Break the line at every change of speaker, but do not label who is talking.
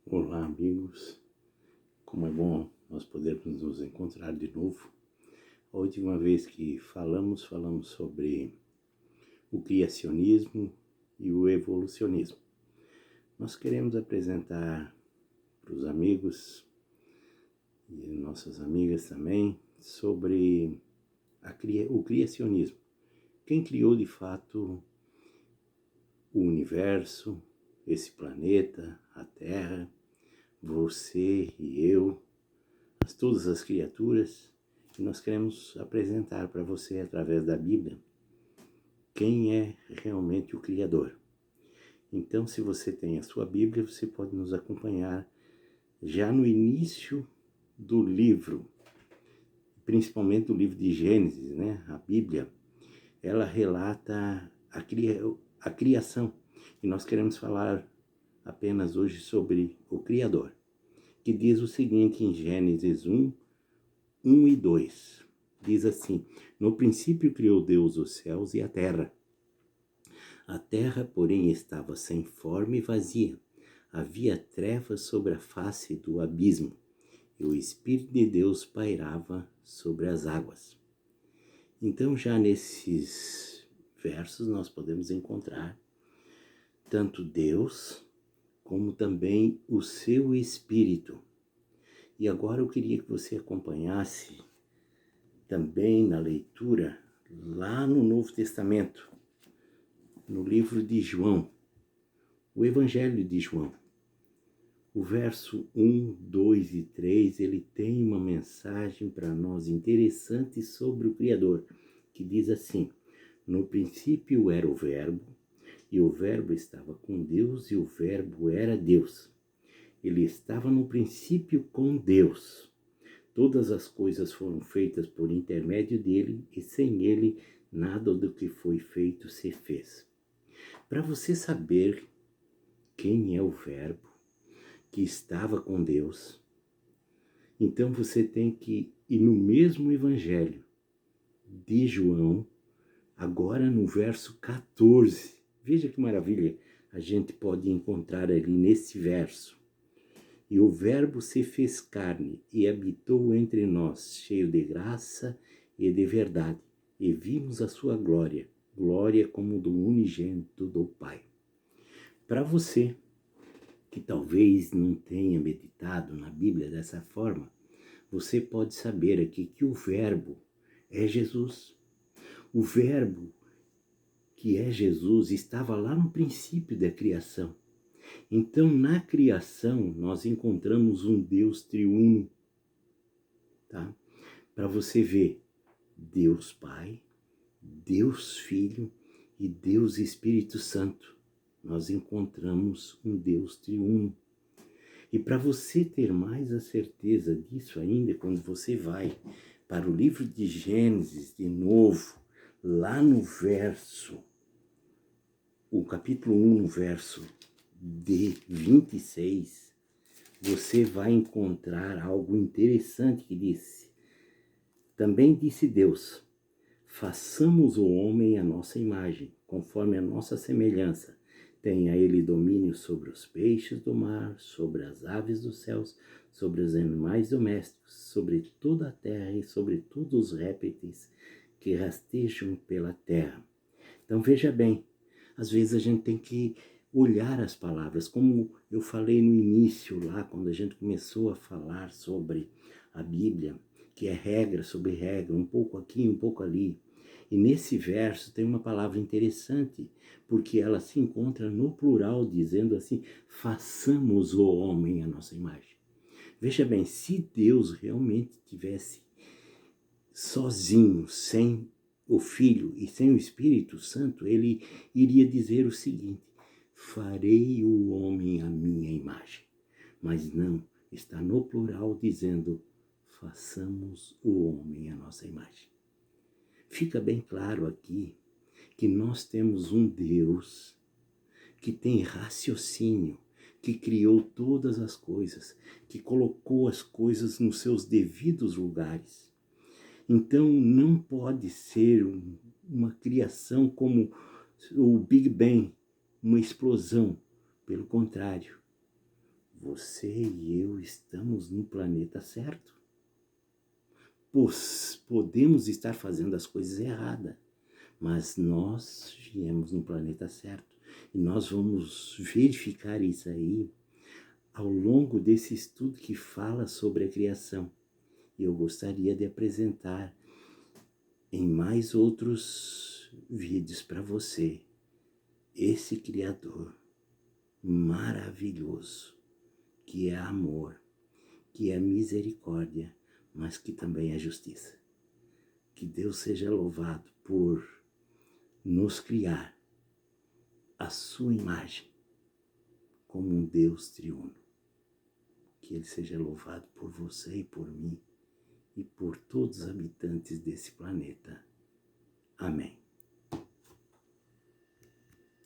Olá, amigos. Como é bom nós podermos nos encontrar de novo. A última vez que falamos sobre o criacionismo e o evolucionismo. Nós queremos apresentar para os amigos e nossas amigas também sobre o criacionismo. Quem criou de fato o universo, esse planeta, a Terra, você e eu, todas as criaturas, e nós queremos apresentar para você, através da Bíblia, quem é realmente o Criador. Então, se você tem a sua Bíblia, você pode nos acompanhar já no início do livro, principalmente o livro de Gênesis, né? A Bíblia, ela relata a criação, e nós queremos falar apenas hoje sobre o Criador, que diz o seguinte em Gênesis 1 e 2. Diz assim: no princípio criou Deus os céus e a terra. A terra, porém, estava sem forma e vazia. Havia trevas sobre a face do abismo, e o Espírito de Deus pairava sobre as águas. Então, já nesses versos, nós podemos encontrar tanto Deus, como também o seu Espírito. E agora eu queria que você acompanhasse também na leitura, lá no Novo Testamento, no livro de João, o Evangelho de João. O verso 1, 2 e 3, ele tem uma mensagem para nós interessante sobre o Criador, que diz assim: no princípio era o Verbo, e o Verbo estava com Deus, e o Verbo era Deus. Ele estava no princípio com Deus. Todas as coisas foram feitas por intermédio dele, e sem ele nada do que foi feito se fez. Para você saber quem é o Verbo que estava com Deus, então você tem que ir no mesmo Evangelho de João, agora no verso 14. Veja que maravilha a gente pode encontrar ali nesse verso. E o Verbo se fez carne e habitou entre nós, cheio de graça e de verdade, e vimos a sua glória, glória como do unigênito do Pai. Para você que talvez não tenha meditado na Bíblia dessa forma, você pode saber aqui que o Verbo é Jesus. O Verbo, que é Jesus, estava lá no princípio da criação. Então, na criação, nós encontramos um Deus triuno, tá? Para você ver, Deus Pai, Deus Filho e Deus Espírito Santo. Nós encontramos um Deus triuno. E para você ter mais a certeza disso ainda, quando você vai para o livro de Gênesis, de novo, lá no verso, o capítulo 1, no verso de 26, você vai encontrar algo interessante que disse: também disse Deus, façamos o homem à nossa imagem, conforme a nossa semelhança. Tenha ele domínio sobre os peixes do mar, sobre as aves dos céus, sobre os animais domésticos, sobre toda a terra e sobre todos os répteis que rastejam pela terra. Então veja bem, às vezes a gente tem que olhar as palavras, como eu falei no início lá, quando a gente começou a falar sobre a Bíblia, que é regra sobre regra, um pouco aqui, um pouco ali. E nesse verso tem uma palavra interessante, porque ela se encontra no plural, dizendo assim: façamos o homem à nossa imagem. Veja bem, se Deus realmente tivesse sozinho, sem o Filho e sem o Espírito Santo, ele iria dizer o seguinte: farei o homem à minha imagem. Mas não, está no plural dizendo: façamos o homem à nossa imagem. Fica bem claro aqui que nós temos um Deus que tem raciocínio, que criou todas as coisas, que colocou as coisas nos seus devidos lugares. Então não pode ser uma criação como o Big Bang, uma explosão. Pelo contrário, você e eu estamos no planeta certo. Podemos estar fazendo as coisas erradas, mas nós viemos no planeta certo. E nós vamos verificar isso aí ao longo desse estudo que fala sobre a criação. E eu gostaria de apresentar em mais outros vídeos para você esse Criador maravilhoso, que é amor, que é misericórdia, mas que também é justiça. Que Deus seja louvado por nos criar a sua imagem como um Deus triuno. Que Ele seja louvado por você e por mim e por todos os habitantes desse planeta. Amém.